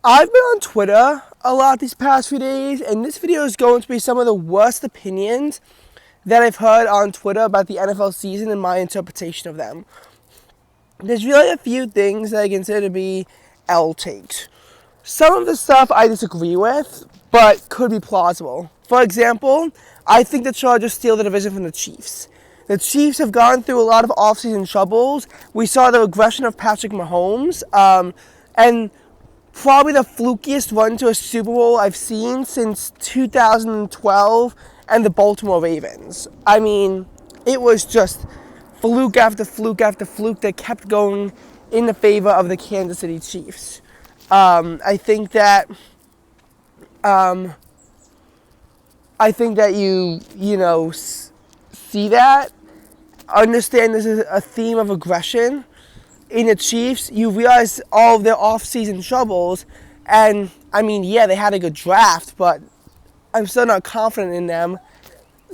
I've been on Twitter a lot these past few days, and this video is going to be some of the worst opinions that I've heard on Twitter about the NFL season and my interpretation of them. There's really a few things that I consider to be L takes. Some of the stuff I disagree with, but could be plausible. For example, I think the Chargers steal the division from the Chiefs. The Chiefs have gone through a lot of offseason troubles. We saw the regression of Patrick Mahomes, and probably the flukiest run to a Super Bowl I've seen since 2012 and the Baltimore Ravens. I mean, it was just fluke after fluke after fluke that kept going in the favor of the Kansas City Chiefs. I think that you see that, understand this is a theme of aggression in the Chiefs. You realize all of their off-season troubles, and I mean, yeah, they had a good draft, but I'm still not confident in them.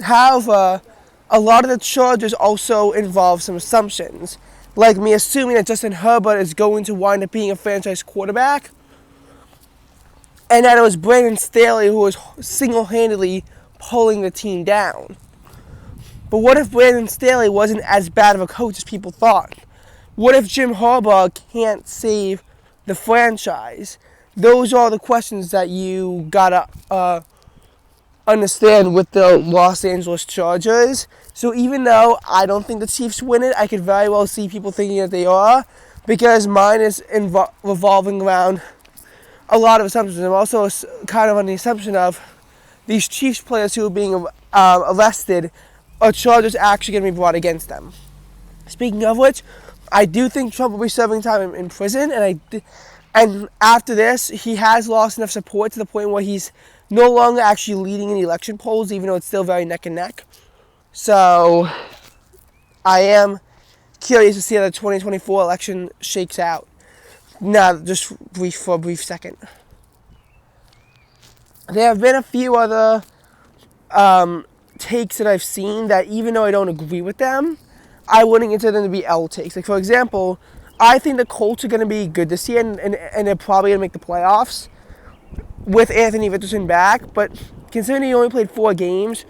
However, a lot of the Chargers also involve some assumptions, like me assuming that Justin Herbert is going to wind up being a franchise quarterback, and that it was Brandon Staley who was single-handedly pulling the team down. But what if Brandon Staley wasn't as bad of a coach as people thought? What if Jim Harbaugh can't save the franchise? Those are the questions that you gotta understand with the Los Angeles Chargers. So even though I don't think the Chiefs win it, I could very well see people thinking that they are, because mine is revolving around a lot of assumptions. I'm also kind of on the assumption of these Chiefs players who are being arrested, are Chargers actually going to be brought against them. Speaking of which, I do think Trump will be serving time in prison, and after this, he has lost enough support to the point where he's no longer actually leading in the election polls, even though it's still very neck and neck. So I am curious to see how the 2024 election shakes out. Now, just for a brief second. There have been a few other takes that I've seen that, even though I don't agree with them, I wouldn't consider them to be L takes. Like, for example, I think the Colts are going to be good this year, and they're probably going to make the playoffs with Anthony Richardson back. But considering he only played 4 games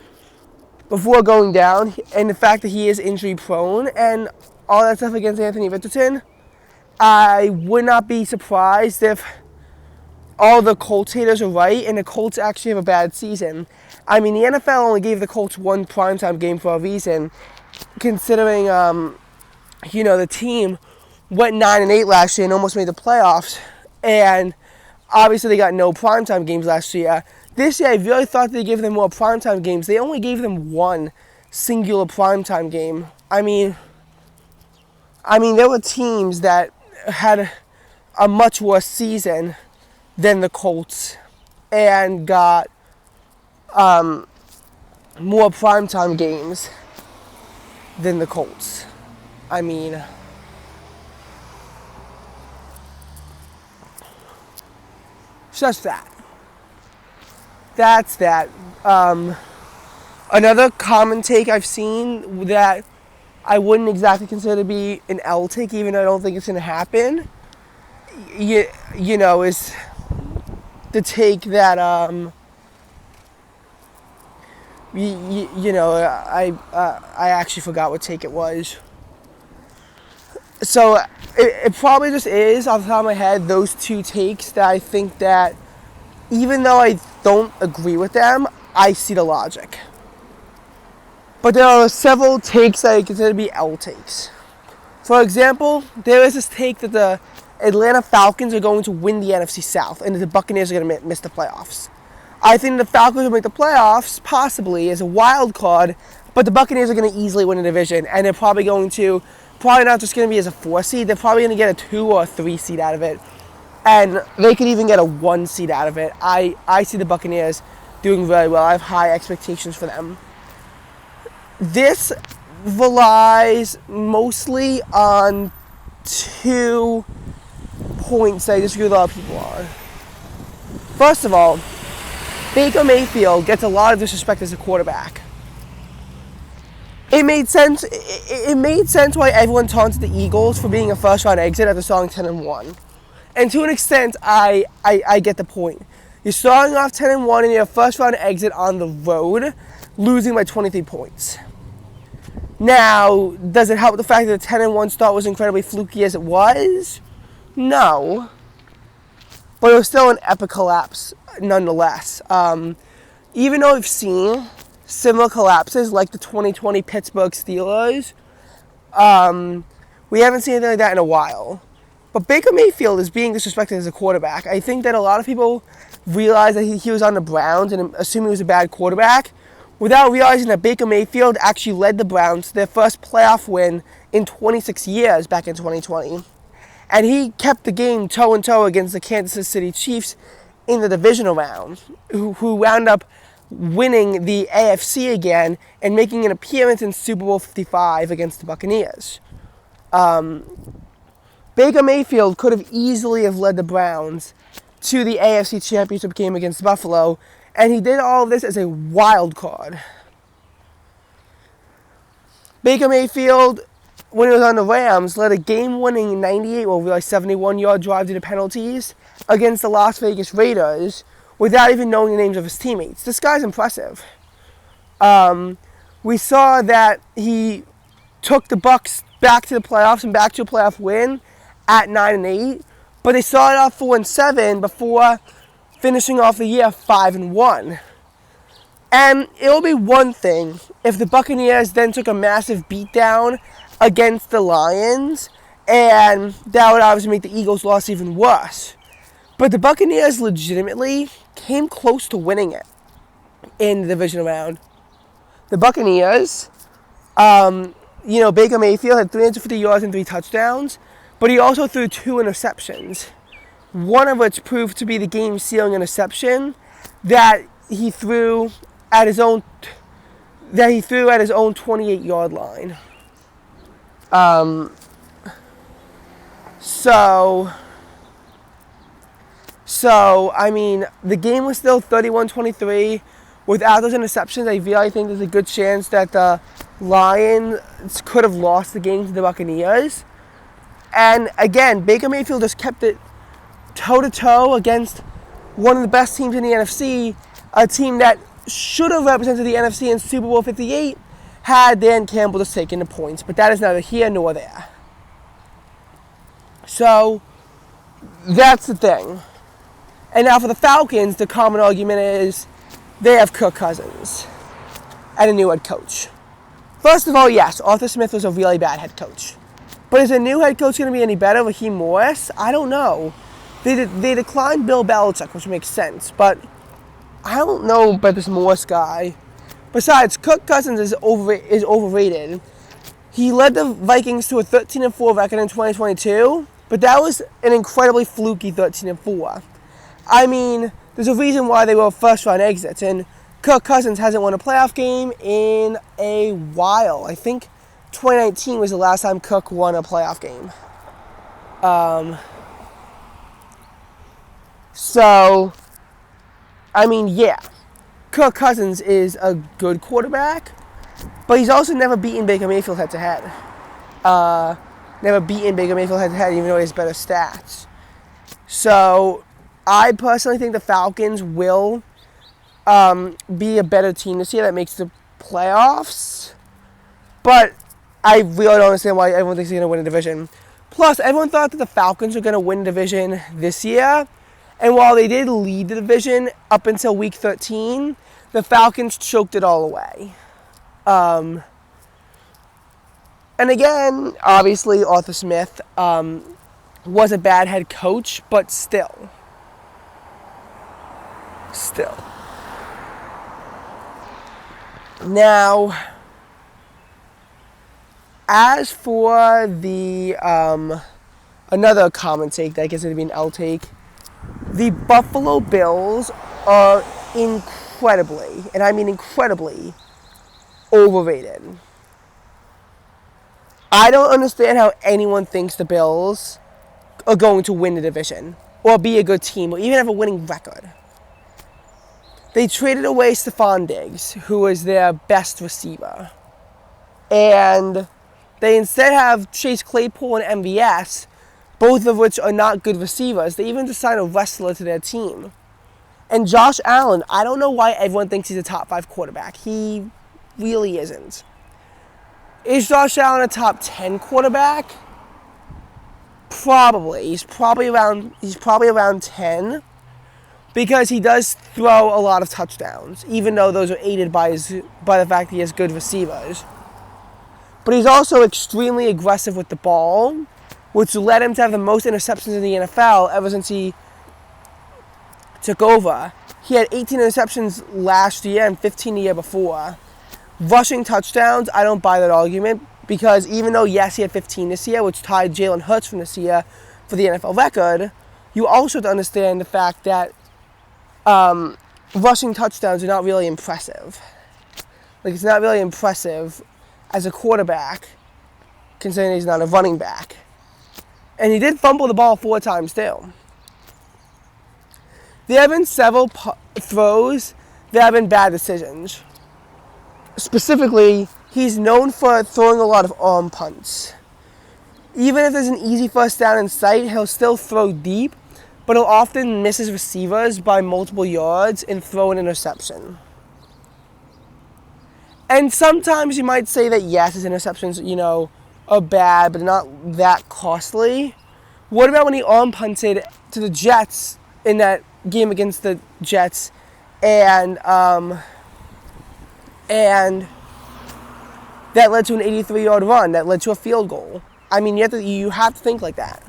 before going down, and the fact that he is injury prone and all that stuff against Anthony Richardson, I would not be surprised if all the Colts haters are right and the Colts actually have a bad season. I mean, the NFL only gave the Colts one primetime game for a reason, considering, the team went 9-8 last year and almost made the playoffs, and obviously they got no primetime games last year. This year, I really thought they'd give them more primetime games. They only gave them one singular primetime game. I mean, there were teams that had a much worse season than the Colts and got more primetime games than the Colts. I mean, just that. That's that. Another common take I've seen that I wouldn't exactly consider to be an L take, even though I don't think it's going to happen, is the take that, I actually forgot what take it was. So it probably just is, off the top of my head, those two takes that I think that, even though I don't agree with them, I see the logic. But there are several takes that I consider to be L takes. For example, there is this take that the Atlanta Falcons are going to win the NFC South and that the Buccaneers are going to miss the playoffs. I think the Falcons will make the playoffs, possibly, as a wild card, but the Buccaneers are going to easily win the division, and they're probably not just going to be as a 4 seed, they're probably going to get a 2 or a 3 seed out of it, and they could even get a 1 seed out of it. I see the Buccaneers doing very well. I have high expectations for them. This relies mostly on 2 points that I disagree with a lot of people on. First of all, Baker Mayfield gets a lot of disrespect as a quarterback. It made sense. It made sense why everyone taunted the Eagles for being a first-round exit after starting 10-1. And to an extent, I get the point. You're starting off 10-1 in your first round exit on the road, losing by 23 points. Now, does it help the fact that the 10-1 start was incredibly fluky as it was? No. But it was still an epic collapse nonetheless. Even though we've seen similar collapses like the 2020 Pittsburgh Steelers, we haven't seen anything like that in a while. But Baker Mayfield is being disrespected as a quarterback. I think that a lot of people realize that he was on the Browns and assume he was a bad quarterback without realizing that Baker Mayfield actually led the Browns to their first playoff win in 26 years back in 2020. And he kept the game toe-and-toe against the Kansas City Chiefs in the divisional round, who wound up winning the AFC again and making an appearance in Super Bowl 55 against the Buccaneers. Baker Mayfield could have easily have led the Browns to the AFC Championship game against Buffalo, and he did all of this as a wild card. Baker Mayfield, when he was on the Rams, led a game-winning 71-yard drive to the penalties against the Las Vegas Raiders without even knowing the names of his teammates. This guy's impressive. We saw that he took the Bucs back to the playoffs and back to a playoff win at 9-8, but they started off 4-7 before finishing off the year 5-1. And it'll be one thing if the Buccaneers then took a massive beatdown against the Lions, and that would obviously make the Eagles' loss even worse. But the Buccaneers legitimately came close to winning it in the divisional round. The Buccaneers, Baker Mayfield had 350 yards and 3 touchdowns, but he also threw 2 interceptions, one of which proved to be the game-sealing interception that he threw at his own 28-yard line. The game was still 31-23. Without those interceptions, I really think there's a good chance that the Lions could have lost the game to the Buccaneers. And again, Baker Mayfield just kept it toe-to-toe against one of the best teams in the NFC, a team that should have represented the NFC in Super Bowl 58 had Dan Campbell just taken the points. But that is neither here nor there. So, that's the thing. And now for the Falcons, the common argument is they have Kirk Cousins and a new head coach. First of all, yes, Arthur Smith was a really bad head coach. But is a new head coach going to be any better? Raheem Morris? I don't know. They declined Bill Belichick, which makes sense. But I don't know about this Morris guy. Besides, Kirk Cousins is overrated. He led the Vikings to a 13-4 record in 2022. But that was an incredibly fluky 13-4. I mean, there's a reason why they were first-round exits. And Kirk Cousins hasn't won a playoff game in a while. I think 2019 was the last time Kirk won a playoff game. Kirk Cousins is a good quarterback, but he's also never beaten Baker Mayfield head-to-head. Even though he has better stats. So, I personally think the Falcons will be a better team this year that makes the playoffs. But I really don't understand why everyone thinks they're going to win a division. Plus, everyone thought that the Falcons were going to win the division this year. And while they did lead the division up until week 13, the Falcons choked it all away. And again, obviously, Arthur Smith was a bad head coach, but still. Now, as for the another common take that gets it to be an L take, the Buffalo Bills are incredibly, and I mean incredibly, overrated. I don't understand how anyone thinks the Bills are going to win the division or be a good team or even have a winning record. They traded away Stephon Diggs, who was their best receiver. And they instead have Chase Claypool and MVS, both of which are not good receivers. They even just signed a wrestler to their team. And Josh Allen, I don't know why everyone thinks he's a top 5 quarterback. He really isn't. Is Josh Allen a top 10 quarterback? Probably. He's probably around 10, because he does throw a lot of touchdowns, even though those are aided by the fact that he has good receivers. But he's also extremely aggressive with the ball, which led him to have the most interceptions in the NFL ever since he took over. He had 18 interceptions last year and 15 the year before. Rushing touchdowns, I don't buy that argument, because even though, yes, he had 15 this year, which tied Jalen Hurts from this year for the NFL record, you also have to understand the fact that rushing touchdowns are not really impressive. Like, it's not really impressive as a quarterback, considering he's not a running back. And he did fumble the ball 4 times too. There have been several throws that have been bad decisions. Specifically, he's known for throwing a lot of arm punts. Even if there's an easy first down in sight, he'll still throw deep, but he'll often miss his receivers by multiple yards and throw an interception. And sometimes you might say that, yes, his interceptions, are bad, but not that costly. What about when he arm punted to the Jets in that game against the Jets, and that led to an 83-yard run that led to a field goal? I mean, you have to think like that,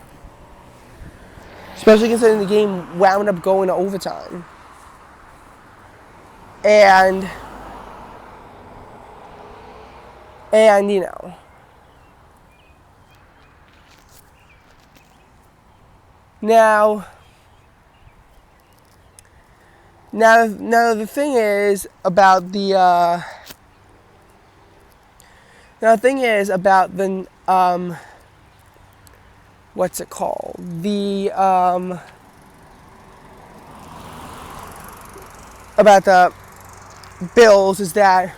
especially considering the game wound up going to overtime. And Now the thing is about the what's it called? About the Bills is that,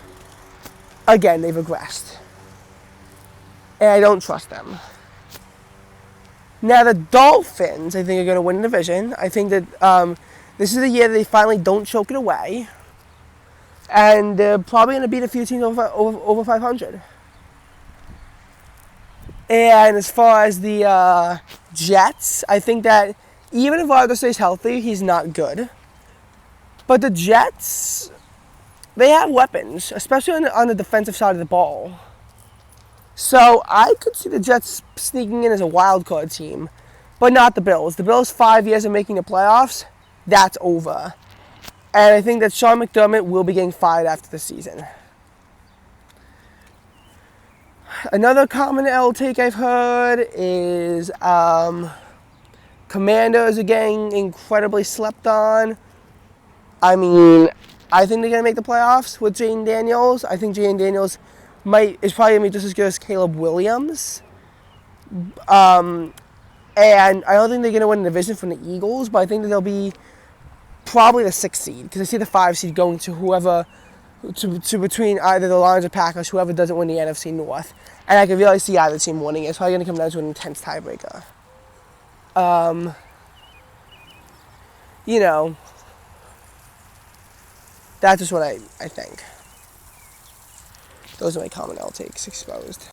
again, they've regressed. And I don't trust them. Now the Dolphins, I think, are going to win the division. I think that this is the year that they finally don't choke it away. And they're probably going to beat a few teams over 500. And as far as the Jets, I think that even if Rodgers stays healthy, he's not good. But the Jets, they have weapons, especially on the defensive side of the ball. So I could see the Jets sneaking in as a wild card team, but not the Bills. The Bills' 5 years of making the playoffs, that's over. And I think that Sean McDermott will be getting fired after the season. Another common L take I've heard is Commanders are getting incredibly slept on. I mean, I think they're going to make the playoffs with Jayden Daniels. I think Jayden Daniels is probably going to be just as good as Caleb Williams. And I don't think they're going to win the division from the Eagles, but I think that they'll be probably the 6th seed, because I see the 5 seed going to whoever, to between either the Lions or Packers, whoever doesn't win the NFC North. And I can really see either team winning. It's probably going to come down to an intense tiebreaker. That's just what I think. Those are my common L takes exposed.